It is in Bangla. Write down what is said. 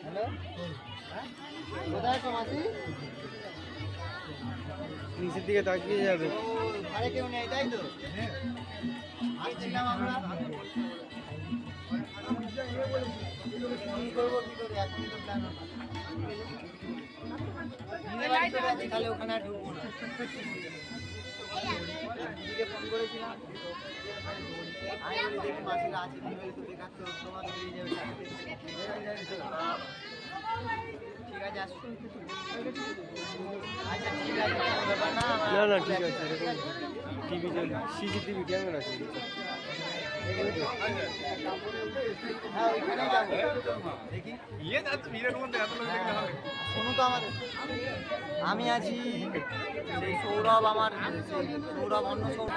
হ্যালো, কোথায় তো মাসি? নিচের দিকে তাকিয়ে যাবে। ঘরে কেউ নেই তাই তো? আসছিলাম আমরা। কি করবো কি করে এখন তো প্ল্যান তাহলে ওখানে আর ঢুকবো না। দিদিকে ফোন করেছিলাম, আমি বলি দেখি মাসিরা আছে কি বলে, তো বেকার তো তোমাকে বেরিয়ে যাবে সাথে। ঠিক আছে আসুন। আচ্ছা ঠিক আছে, কোনো ব্যাপার না। না না ঠিক আছে, এরকম টিভি চলছে, সিসিটিভি ক্যামেরা চলছে। হ্যাঁ ওইখানেই যাবো, দেখি। শোনো তো আমাদের, আমি আছি, সেই সৌরভ, আমার সৌরভ, অন্য সৌরভ।